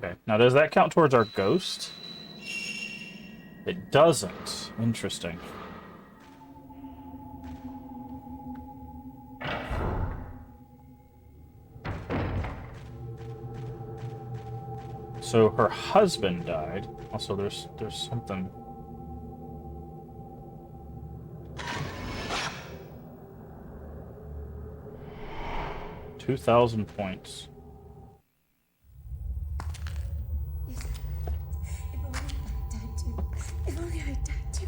Okay. Now, does that count towards our ghost? It doesn't. Interesting. So her husband died. Also, there's something. 2,000 points. If only I died too.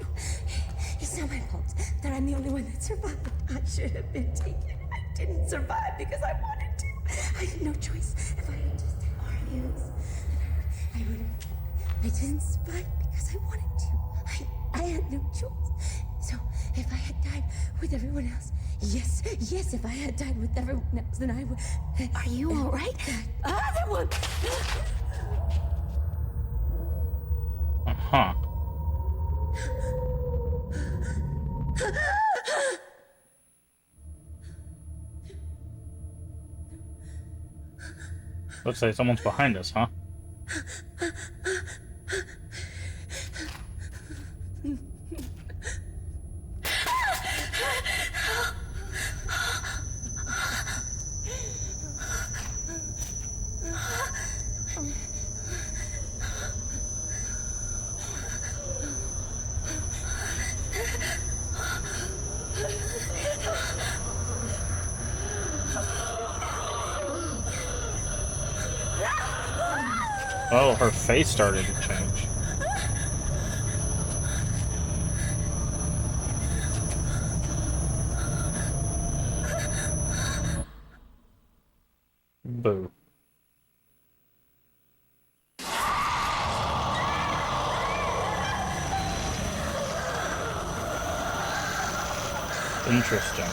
It's not my fault that I'm the only one that survived. I should have been taken. I didn't survive because I wanted to. I had no choice. If I had just had organs, I would have. I didn't survive because I wanted to. I had no choice. So if I had died with everyone else, yes, if I had died with everyone else, then I would. Are you all right? Other one. Uh-huh. Looks like someone's behind us, huh? Oh, her face started to change. Boo. Interesting.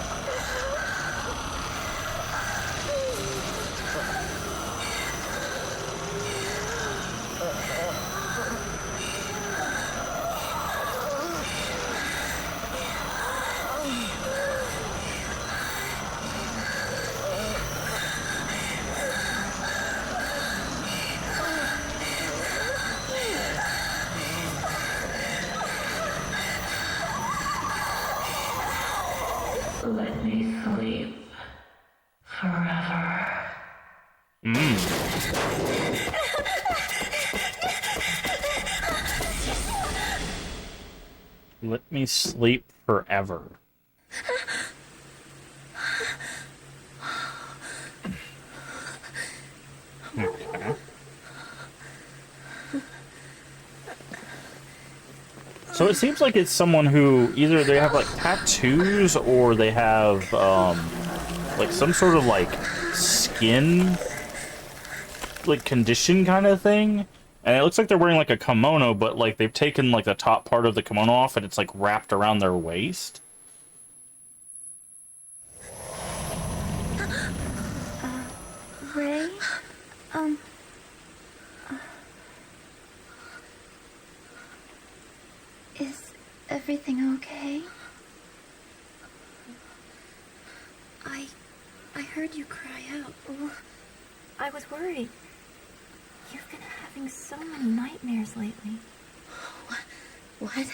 Let me sleep forever. Let me sleep forever. Okay. So it seems like it's someone who either they have like tattoos or they have like some sort of like skin like condition kind of thing. And it looks like they're wearing like a kimono, but like they've taken like the top part of the kimono off and it's like wrapped around their waist. Ray? Is everything okay? I heard you cry out. I was worried. You've been having so many nightmares lately. What?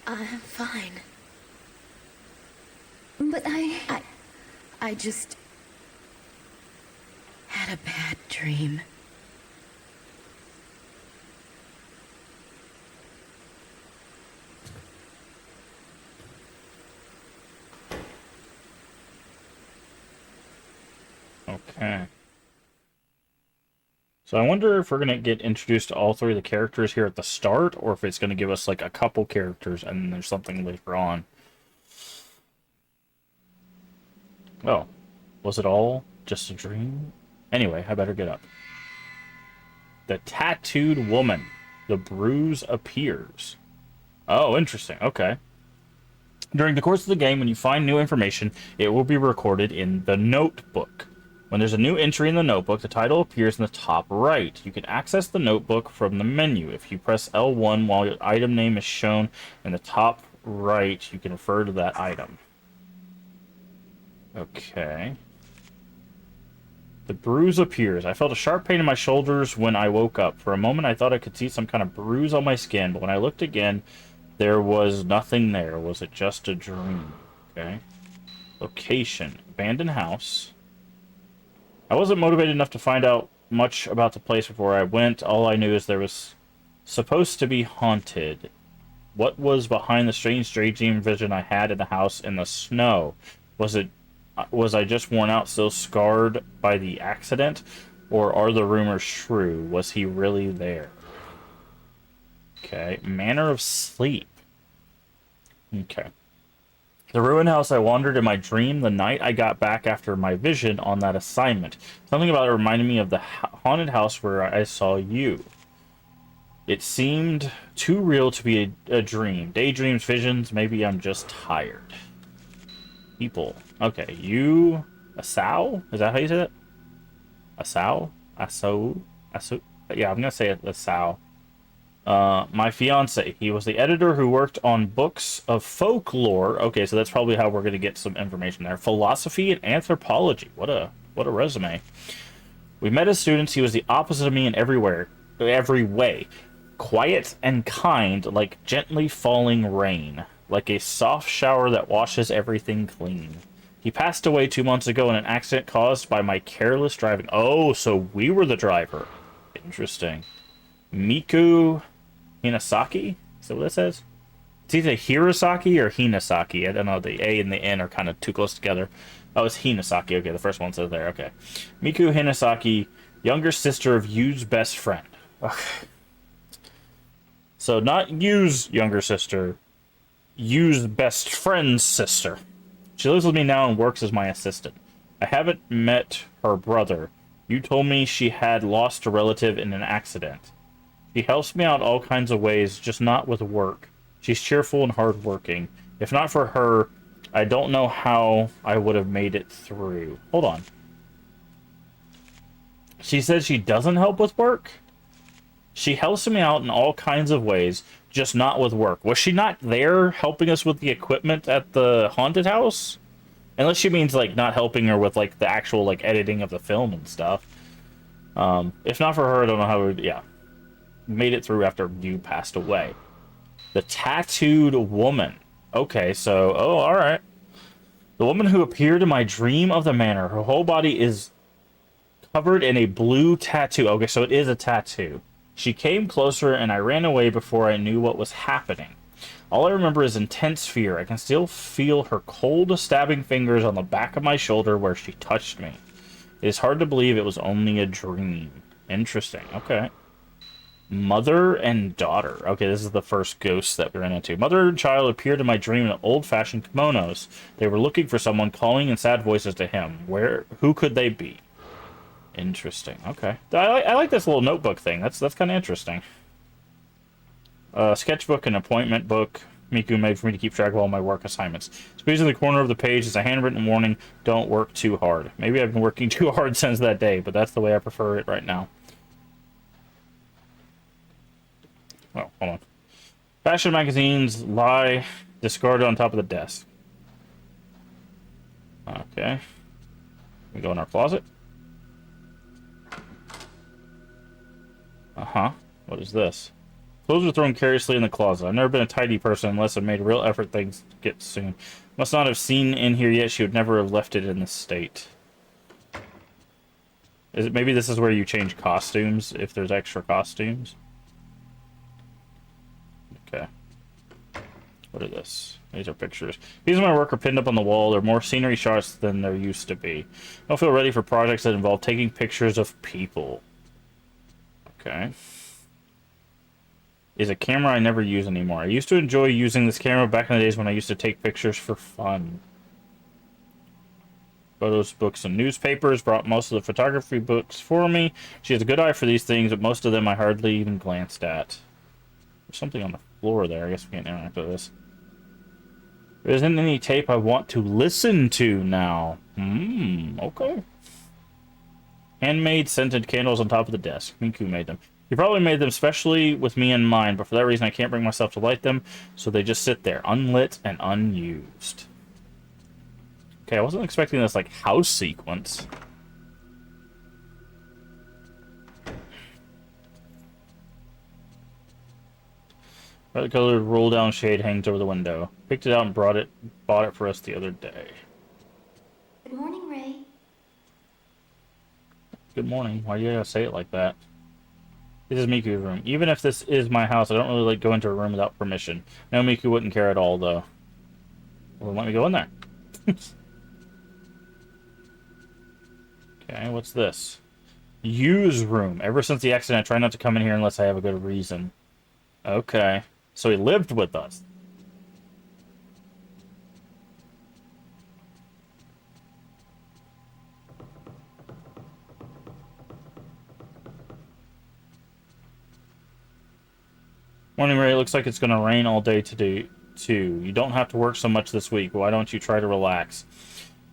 I'm fine. But I just had a bad dream. Okay. So I wonder if we're going to get introduced to all three of the characters here at the start, or if it's going to give us like a couple characters and then there's something later on. Oh, was it all just a dream? Anyway, I better get up. The tattooed woman. The bruise appears. Oh, interesting. Okay. During the course of the game, when you find new information, it will be recorded in the notebook. When there's a new entry in the notebook, the title appears in the top right. You can access the notebook from the menu. If you press L1 while your item name is shown in the top right, you can refer to that item. Okay. The bruise appears. I felt a sharp pain in my shoulders when I woke up. For a moment, I thought I could see some kind of bruise on my skin, but when I looked again, there was nothing there. Was it just a dream? Okay. Location. Abandoned house. I wasn't motivated enough to find out much about the place before I went. All I knew is there was supposed to be haunted. What was behind the strange daydream vision I had in the house in the snow? Was I just worn out, still scarred by the accident? Or are the rumors true? Was he really there? Okay. Manner of sleep. Okay. The ruined house I wandered in my dream the night I got back after my vision on that assignment. Something about it reminded me of the haunted house where I saw you. It seemed too real to be a dream. Daydreams, visions, maybe I'm just tired. People. Okay, you... Asau? Is that how you say it? Asau? Asau? Asau? Yeah, I'm gonna say it Asau. My fiance. He was the editor who worked on books of folklore. Okay, so that's probably how we're gonna get some information there. Philosophy and anthropology. What a resume. We met as students. He was the opposite of me in every way. Quiet and kind, like gently falling rain. Like a soft shower that washes everything clean. He passed away 2 months ago in an accident caused by my careless driving. Oh, so we were the driver. Interesting. Miku Hinasaki? Is that what it says? It's either Hirosaki or Hinasaki. I don't know. The A and the N are kind of too close together. Oh, it's Hinasaki. Okay, the first one says there. Okay. Miku Hinasaki, younger sister of Yu's best friend. Okay. So not Yu's younger sister. Yu's best friend's sister. She lives with me now and works as my assistant. I haven't met her brother. You told me she had lost a relative in an accident. She helps me out all kinds of ways, just not with work. She's cheerful and hardworking. If not for her, I don't know how I would have made it through. Hold on. She said she doesn't help with work? She helps me out in all kinds of ways, just not with work. Was she not there helping us with the equipment at the haunted house? Unless she means, like, not helping her with, like, the actual, like, editing of the film and stuff. If not for her, I don't know how we would, yeah. Made it through after you passed away. The tattooed woman. Okay, so, oh, alright. The woman who appeared in my dream of the manor. Her whole body is covered in a blue tattoo. Okay, so it is a tattoo. She came closer and I ran away before I knew what was happening. All I remember is intense fear. I can still feel her cold, stabbing fingers on the back of my shoulder where she touched me. It is hard to believe it was only a dream. Interesting. Okay. Mother and daughter. Okay, this is the first ghost that we ran into. Mother and child appeared in my dream in old-fashioned kimonos. They were looking for someone, calling in sad voices to him. Who could they be? Interesting. Okay. I like this little notebook thing. That's kind of interesting. Sketchbook and appointment book. Miku made for me to keep track of all my work assignments. Squeezing the corner of the page is a handwritten warning. Don't work too hard. Maybe I've been working too hard since that day, but that's the way I prefer it right now. Oh, hold on. Fashion magazines lie discarded on top of the desk. Okay. We go in our closet. Uh-huh. What is this? Clothes are thrown carelessly in the closet. I've never been a tidy person unless I've made a real effort things get soon. Must not have seen in here yet. She would never have left it in this state. Is it maybe this is where you change costumes if there's extra costumes? Okay. What are this? These are pictures. These are my work are pinned up on the wall. There are more scenery shots than there used to be. I don't feel ready for projects that involve taking pictures of people. Okay. Is a camera I never use anymore. I used to enjoy using this camera back in the days when I used to take pictures for fun. Photos, books, and newspapers brought most of the photography books for me. She has a good eye for these things, but most of them I hardly even glanced at. There's something on the floor there. I guess we can't interact with this. There isn't any tape I want to listen to now. Okay. Handmade scented candles on top of the desk. Miku made them. He probably made them specially with me in mind, but for that reason I can't bring myself to light them, so they just sit there, unlit and unused. Okay, I wasn't expecting this, like, house sequence. Red colored roll down shade hangs over the window. Picked it out and bought it for us the other day. Good morning, Ray. Good morning. Why do you gotta say it like that? This is Miku's room. Even if this is my house, I don't really like going to a room without permission. No, Miku wouldn't care at all, though. Well, let me go in there. Okay, what's this? Use room. Ever since the accident, I try not to come in here unless I have a good reason. Okay. So he lived with us. Morning, Ray. Looks like it's going to rain all day today, too. You don't have to work so much this week. Why don't you try to relax?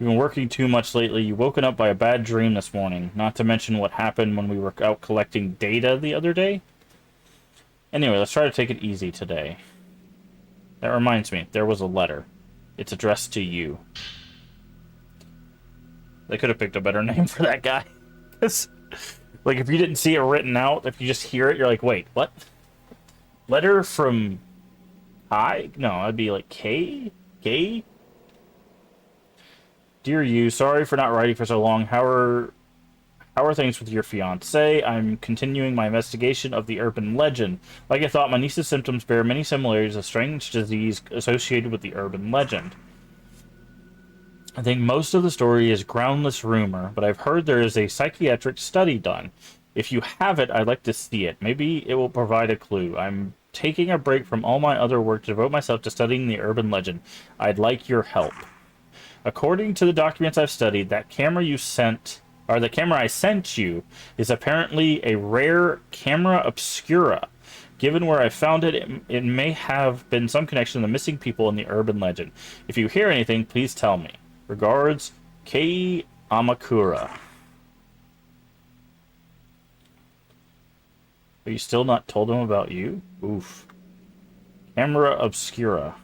You've been working too much lately. You've woken up by a bad dream this morning. Not to mention what happened when we were out collecting data the other day. Anyway, let's try to take it easy today. That reminds me, there was a letter. It's addressed to you. They could have picked a better name for that guy. Like, if you didn't see it written out, if you just hear it, you're like, wait, what? Letter from I? No, it'd be like K? K? Dear you, sorry for not writing for so long. How are things with your fiancé? I'm continuing my investigation of the urban legend. Like I thought, my niece's symptoms bear many similarities to a strange disease associated with the urban legend. I think most of the story is groundless rumor, but I've heard there is a psychiatric study done. If you have it, I'd like to see it. Maybe it will provide a clue. I'm taking a break from all my other work to devote myself to studying the urban legend. I'd like your help. According to the documents I've studied, that camera you sent, or the camera I sent you, is apparently a rare camera obscura. Given where I found it, it may have been some connection to the missing people in the urban legend. If you hear anything, please tell me. Regards, Kei Amakura. Are you still not told him about you? Oof. Camera obscura.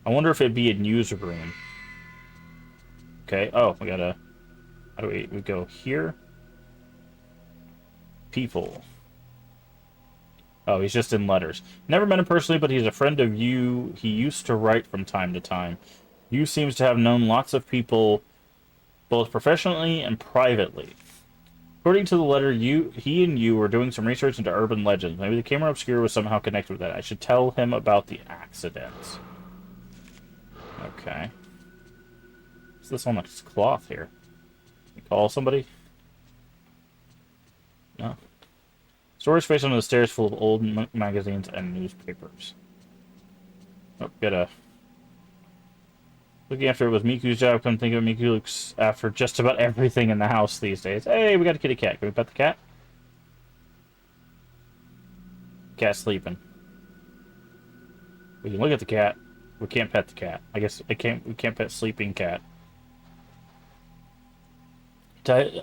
I wonder if it'd be a newsroom. Okay. Oh, we gotta. How do we go here? People. Oh, he's just in letters. Never met him personally, but he's a friend of you. He used to write from time to time. You seems to have known lots of people, both professionally and privately. According to the letter, he and you were doing some research into urban legends. Maybe the camera obscura was somehow connected with that. I should tell him about the accidents. Okay. What's this on the cloth here? You call somebody? No. Storage space under the stairs full of old magazines and newspapers. Oh, gotta... Looking after it was Miku's job. Come think of it, Miku looks after just about everything in the house these days. Hey, we got a kitty cat. Can we pet the cat? Cat's sleeping. We can look at the cat. We can't pet the cat. I guess we can't pet sleeping cat.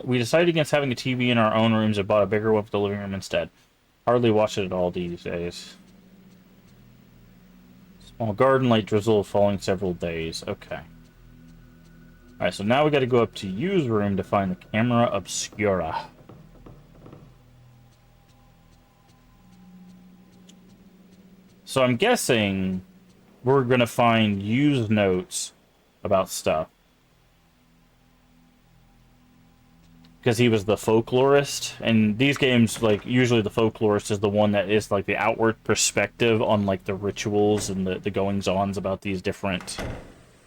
We decided against having a TV in our own rooms and bought a bigger one for the living room instead. Hardly watch it at all these days. Small garden, light drizzle falling several days. Okay. Alright, so now we gotta go up to Yu's room to find the camera obscura. So I'm guessing we're gonna find Yu's notes about stuff. Because he was the folklorist, and these games, like, usually the folklorist is the one that is, like, the outward perspective on, like, the rituals and the goings-ons about these different,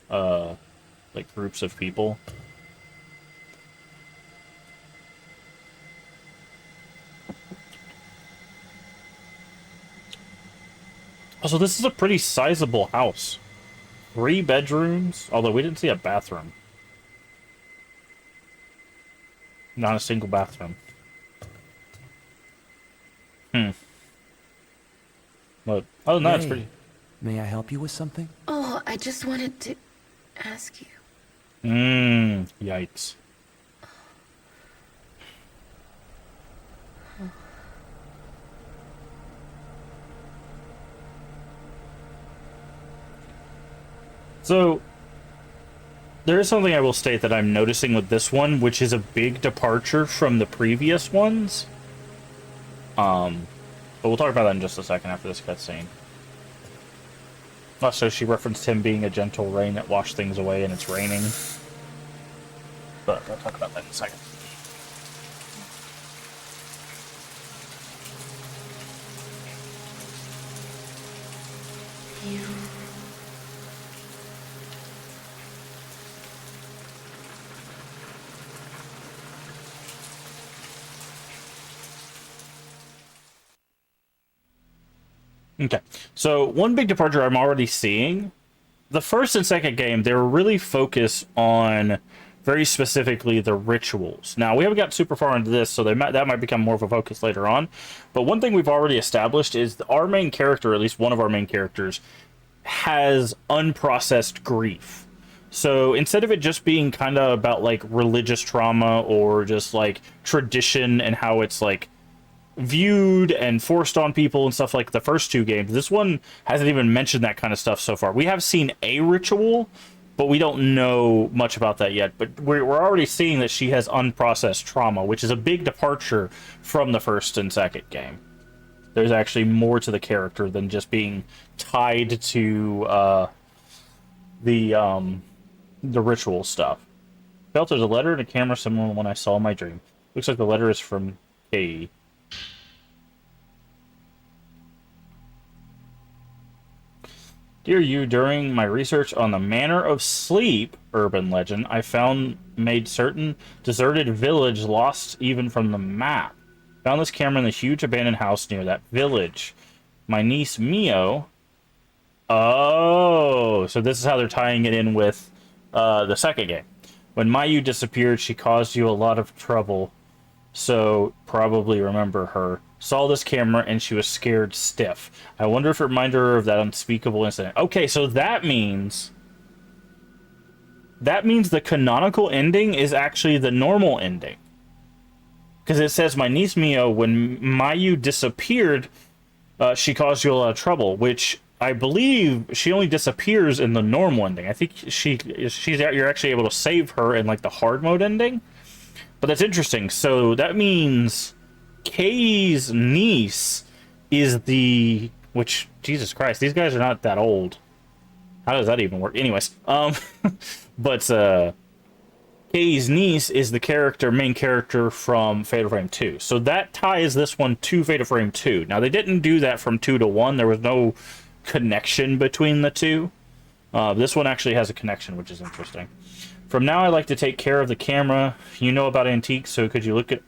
like, groups of people. Also, this is a pretty sizable house. 3 bedrooms, although we didn't see a bathroom. Not a single bathroom. But other than that, it's pretty... May I help you with something? Oh, I just wanted to ask you. Yikes. So, there is something I will state that I'm noticing with this one, which is a big departure from the previous ones. But we'll talk about that in just a second after this cutscene. Also, she referenced him being a gentle rain that washed things away, and it's raining. But we'll talk about that in a second. You. Okay, so one big departure I'm already seeing. The first and second game, they were really focused on very specifically the rituals. Now, we haven't got super far into this, so that might become more of a focus later on. But one thing we've already established is that our main character, at least one of our main characters, has unprocessed grief. So instead of it just being kind of about like religious trauma or just like tradition and how it's like viewed and forced on people and stuff like the first two games, this one hasn't even mentioned that kind of stuff so far. We have seen a ritual, but we don't know much about that yet. But we're already seeing that she has unprocessed trauma, which is a big departure from the first and second game. There's actually more to the character than just being tied to the ritual stuff. Felt there's a letter and a camera similar to the one I saw in my dream. Looks like the letter is from Kay. Dear you, during my research on the Manor of Sleep urban legend, I made certain deserted village lost even from the map. Found this camera in the huge abandoned house near that village. My niece Mio. Oh, so this is how they're tying it in with the second game. When Mayu disappeared, she caused you a lot of trouble. So probably remember her. Saw this camera and she was scared stiff. I wonder if it reminded her of that unspeakable incident. Okay, so that means the canonical ending is actually the normal ending. Because it says, my niece Mio, when Mayu disappeared, she caused you a lot of trouble, which I believe she only disappears in the normal ending. I think you're actually able to save her in like the hard mode ending. But that's interesting. So that means Kay's niece is which, Jesus Christ, these guys are not that old. How does that even work? Anyways, but Kay's niece is the main character from Fatal Frame 2. So that ties this one to Fatal Frame 2. Now, they didn't do that from 2 to 1. There was no connection between the two. This one actually has a connection, which is interesting. From now, I like to take care of the camera. You know about antiques, so could you look it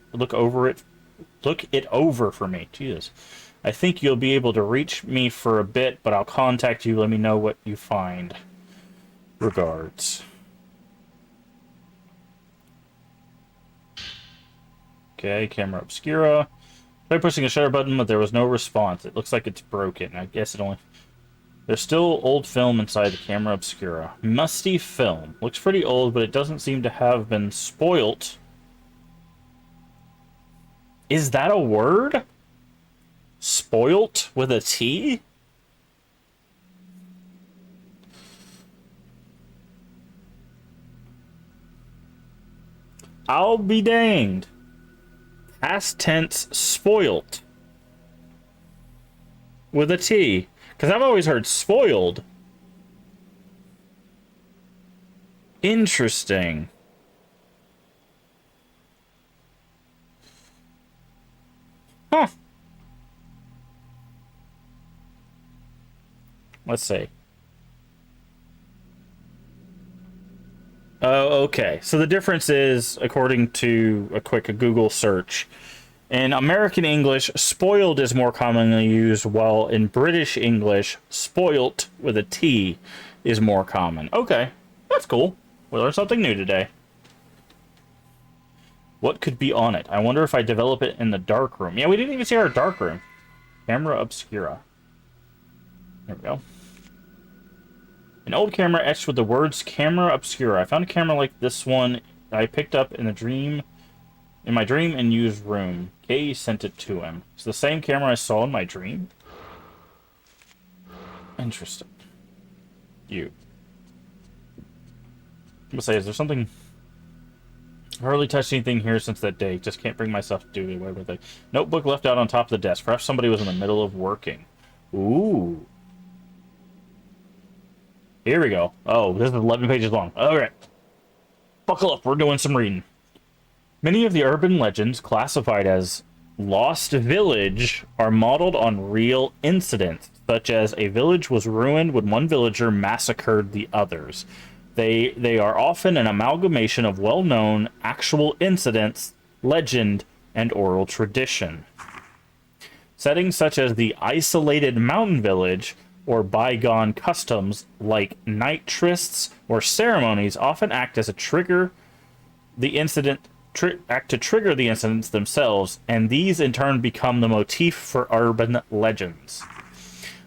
over for me? Jesus. I think you'll be able to reach me for a bit, but I'll contact you. Let me know what you find. Regards. Okay, camera obscura. Tried pushing a shutter button, but there was no response. It looks like it's broken. I guess it only... There's still old film inside the camera obscura. Musty film. Looks pretty old, but it doesn't seem to have been spoilt. Is that a word? Spoilt with a T? I'll be danged. Past tense spoilt. With a T. Because I've always heard spoiled. Interesting. Huh. Let's see. Oh, okay. So the difference is, according to a quick Google search, in American English, spoiled is more commonly used, while in British English, spoilt with a T is more common. Okay, that's cool. We learned something new today. What could be on it? I wonder if I develop it in the dark room. Yeah, we didn't even see our dark room. Camera obscura. There we go. An old camera etched with the words camera obscura. I found a camera like this one I picked up in my dream and used room. Kay sent it to him. It's the same camera I saw in my dream. Interesting. I'm gonna say, is there something... I hardly touched anything here since that day. Just can't bring myself to do away with it. Notebook left out on top of the desk. Perhaps somebody was in the middle of working. Ooh. Here we go. Oh, this is 11 pages long. Okay. Buckle up, we're doing some reading. Many of the urban legends classified as Lost Village are modeled on real incidents, such as a village was ruined when one villager massacred the others. They are often an amalgamation of well-known actual incidents, legend, and oral tradition. Settings such as the isolated mountain village or bygone customs like night trysts or ceremonies often act as a trigger the incident act to trigger the incidents themselves, and these in turn become the motif for urban legends.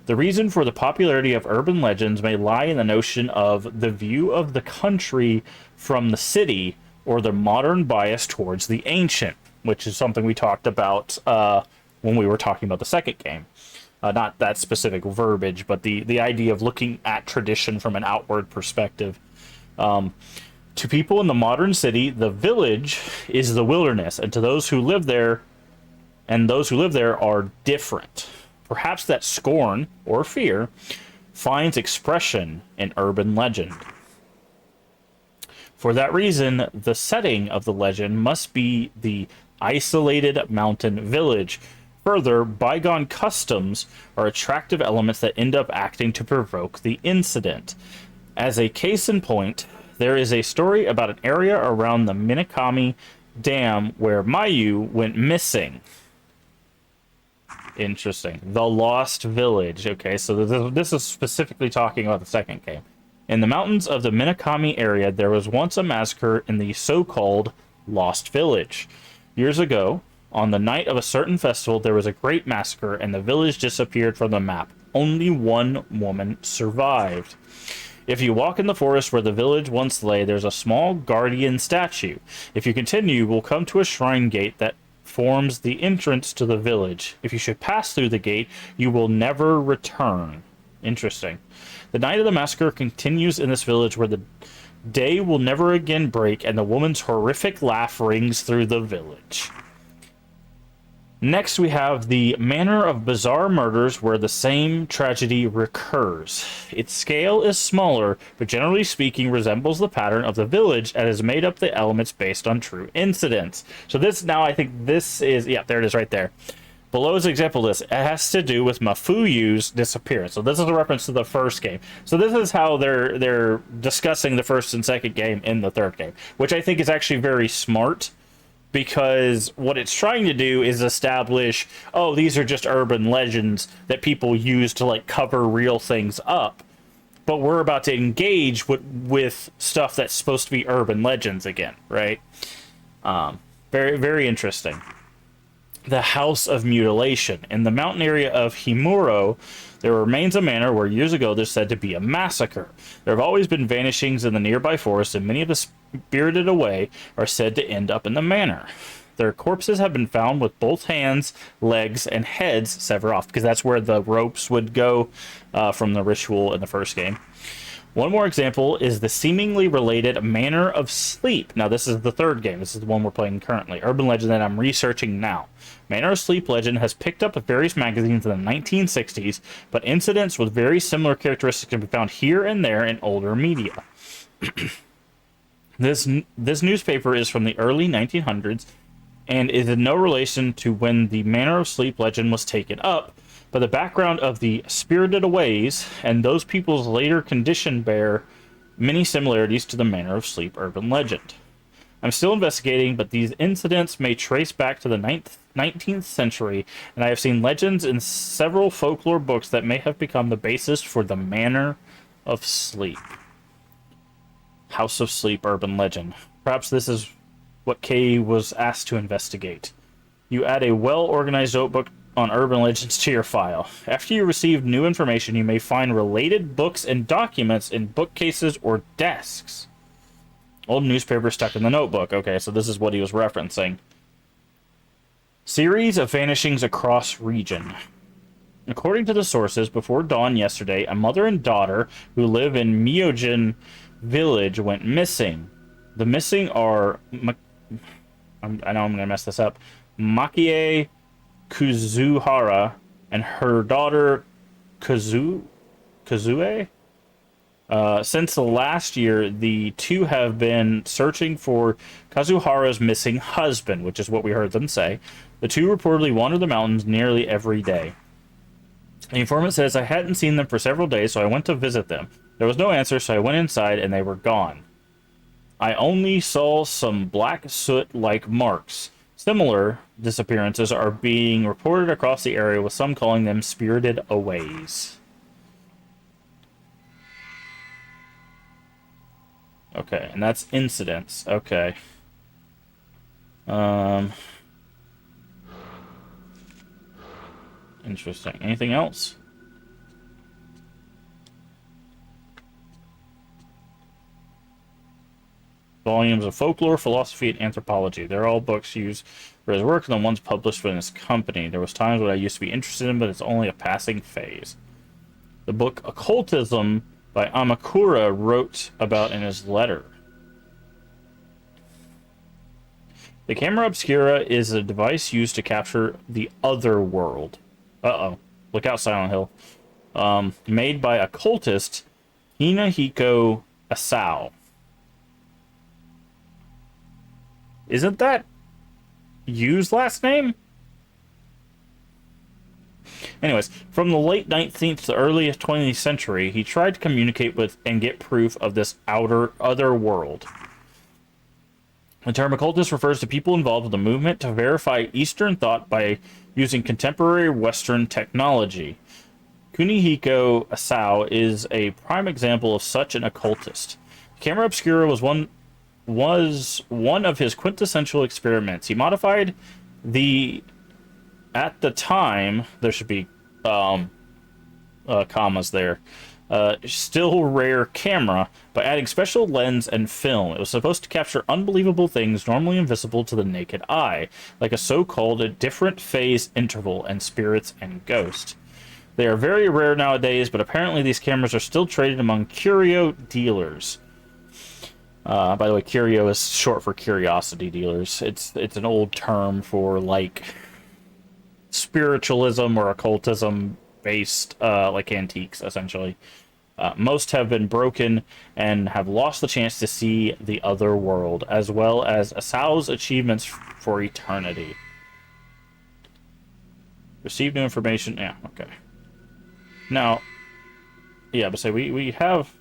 The reason for the popularity of urban legends may lie in the notion of the view of the country from the city or the modern bias towards the ancient, which is something we talked about when we were talking about the second game. Not that specific verbiage, but the idea of looking at tradition from an outward perspective. To people in the modern city, the village is the wilderness, and to those who live there, are different. Perhaps that scorn or fear finds expression in urban legend. For that reason, the setting of the legend must be the isolated mountain village. Further, bygone customs are attractive elements that end up acting to provoke the incident. As a case in point, there is a story about an area around the Minakami Dam where Mayu went missing. Interesting. The Lost Village. Okay, so this is specifically talking about the second game. In the mountains of the Minakami area, there was once a massacre in the so-called Lost Village. Years ago, on the night of a certain festival, there was a great massacre and the village disappeared from the map. Only one woman survived. If you walk in the forest where the village once lay, there's a small guardian statue. If you continue, you will come to a shrine gate that forms the entrance to the village. If you should pass through the gate, you will never return. Interesting. The night of the massacre continues in this village where the day will never again break and the woman's horrific laugh rings through the village. Next, we have the manner of bizarre murders where the same tragedy recurs. Its scale is smaller, but generally speaking resembles the pattern of the village and has made up the elements based on true incidents. So this, now I think this is, yeah, there it is right there. Below is an example of this. It has to do with Mafuyu's disappearance. So this is a reference to the first game. So this is how they're discussing the first and second game in the third game, which I think is actually very smart. Because what it's trying to do is establish, oh, these are just urban legends that people use to like cover real things up. But we're about to engage with stuff that's supposed to be urban legends again, right? Very, very interesting. The House of Mutilation. In the mountain area of Himuro, there remains a manor where years ago there's said to be a massacre. There have always been vanishings in the nearby forest, and many of the spirited away are said to end up in the manor. Their corpses have been found with both hands, legs, and heads severed off, because that's where the ropes would go from the ritual in the first game. One more example is the seemingly related Manor of Sleep. Now, this is the third game. This is the one we're playing currently. Urban legend that I'm researching now. Manor of Sleep legend has picked up at various magazines in the 1960s, but incidents with very similar characteristics can be found here and there in older media. This newspaper is from the early 1900s and is in no relation to when the Manor of Sleep legend was taken up, but the background of the spirited aways and those people's later condition bear many similarities to the Manor of Sleep urban legend. I'm still investigating, but these incidents may trace back to the 19th century, and I have seen legends in several folklore books that may have become the basis for the Manor of Sleep. House of Sleep urban legend. Perhaps this is what Kay was asked to investigate. You add a well-organized notebook on urban legends to your file. After you receive new information, you may find related books and documents in bookcases or desks. Old newspaper stuck in the notebook. Okay, so this is what he was referencing. Series of vanishings across region. According to the sources, before dawn yesterday, a mother and daughter who live in Myojin village went missing. The missing are... I know I'm going to mess this up. Makie Kuzuhara and her daughter Kazue? Since the last year, the two have been searching for Kazuhara's missing husband, which is what we heard them say. The two reportedly wander the mountains nearly every day. The informant says, I hadn't seen them for several days, so I went to visit them. There was no answer, so I went inside, and they were gone. I only saw some black soot-like marks. Similar disappearances are being reported across the area, with some calling them spirited aways. Okay, and that's incidents. Okay. Interesting. Anything else? Volumes of folklore, philosophy, and anthropology. They're all books used for his work and the ones published in his company. There was times when I used to be interested in, but it's only a passing phase. The book Occultism by Amakura wrote about in his letter. The camera obscura is a device used to capture the other world. Uh-oh. Look out, Silent Hill. Made by occultist Hinahiko Asao. Isn't that Yu's last name? Anyways, from the late 19th to the early 20th century, he tried to communicate with and get proof of this other world. The term occultist refers to people involved with the movement to verify Eastern thought by using contemporary Western technology. Kunihiko Asao is a prime example of such an occultist. Camera obscura was one of his quintessential experiments. He modified at the time, there should be commas there, still rare camera by adding special lens and film. It was supposed to capture unbelievable things normally invisible to the naked eye, like a so-called different phase interval and spirits and ghosts. They are very rare nowadays, but apparently these cameras are still traded among curio dealers. By the way, curio is short for curiosity dealers. It's an old term for like spiritualism or occultism based like antiques, essentially. Most have been broken and have lost the chance to see the other world, as well as Asao's achievements for eternity. Receive new information. Yeah, okay. Now, yeah, but say we have,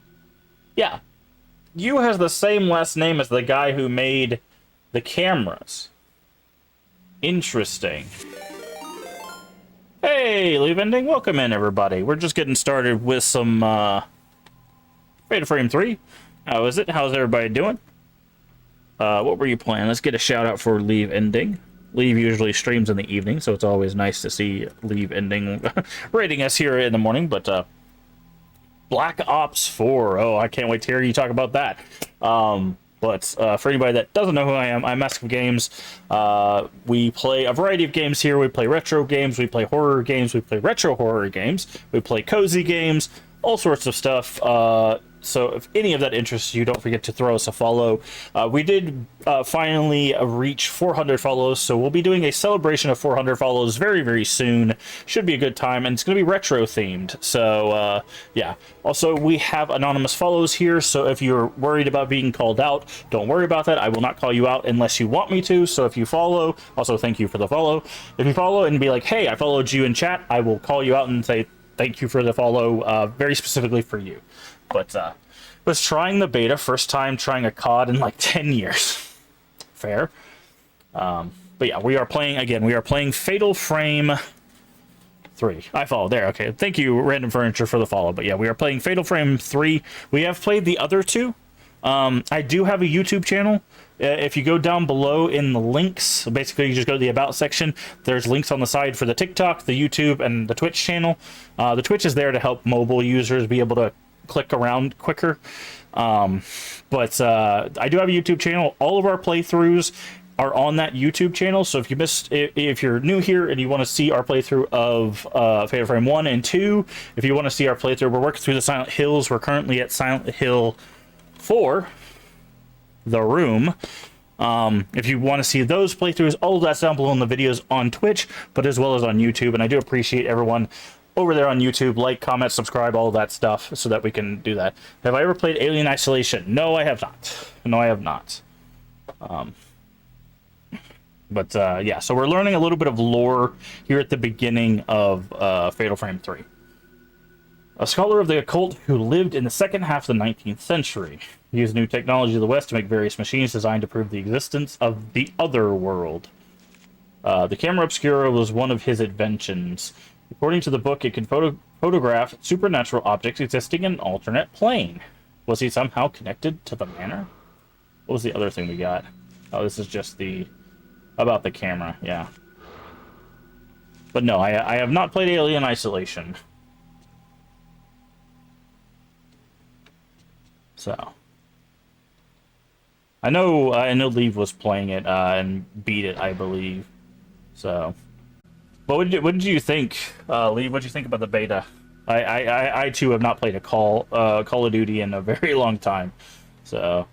yeah. Yu has the same last name as the guy who made the cameras. Interesting. Hey, Leave Ending, welcome in, everybody. We're just getting started with some Fatal Frame 3. How is it? How's everybody doing? What were you playing? Let's get a shout out for Leave Ending. Leave usually streams in the evening, so it's always nice to see Leave Ending rating us here in the morning, but Black Ops 4. Oh, I can't wait to hear you talk about that. But for anybody that doesn't know who I am, I'm MaskofGames. We play a variety of games here. We play retro games, we play horror games, we play retro horror games, we play cozy games, all sorts of stuff. So if any of that interests you, don't forget to throw us a follow. We did finally reach 400 follows, so we'll be doing a celebration of 400 follows very, very soon. Should be a good time, and it's going to be retro themed. So yeah. Also, we have anonymous follows here, so if you're worried about being called out, don't worry about that. I will not call you out unless you want me to. So if you follow, also thank you for the follow. If you follow and be like, hey, I followed you in chat, I will call you out and say thank you for the follow, very specifically for you. But was trying the beta, first time trying a COD in like 10 years. Fair. But yeah, we are playing Fatal Frame 3. I follow there. Okay, thank you, Random Furniture, for the follow. But yeah, we are playing Fatal Frame 3. We have played the other two. I do have a YouTube channel. If you go down below in the links, basically you just go to the About section. There's links on the side for the TikTok, the YouTube, and the Twitch channel. The Twitch is there to help mobile users be able to click around quicker. But I do have a YouTube channel. All of our playthroughs are on that YouTube channel. So if you're new here and you want to see our playthrough of Fatal Frame 1 and 2, if you want to see our playthrough, we're working through the Silent Hills. We're currently at Silent Hill 4, The Room. If you want to see those playthroughs, all of that's down below in the videos on Twitch, but as well as on YouTube. And I do appreciate everyone over there on YouTube. Like, comment, subscribe, all of that stuff, so that we can do that. Have I ever played Alien Isolation? No, I have not. No, I have not. But yeah, so we're learning a little bit of lore here at the beginning of Fatal Frame 3. A scholar of the occult who lived in the second half of the 19th century. He used new technology of the West to make various machines designed to prove the existence of the other world. The camera obscura was one of his inventions. According to the book, it could photograph supernatural objects existing in an alternate plane. Was he somehow connected to the manor? What was the other thing we got? Oh, this is just the... about the camera, yeah. But no, I have not played Alien Isolation. So... I know Leave was playing it and beat it, I believe. So... But what did you think, Leave? What did you think about the beta? I too have not played a Call of Duty in a very long time. So...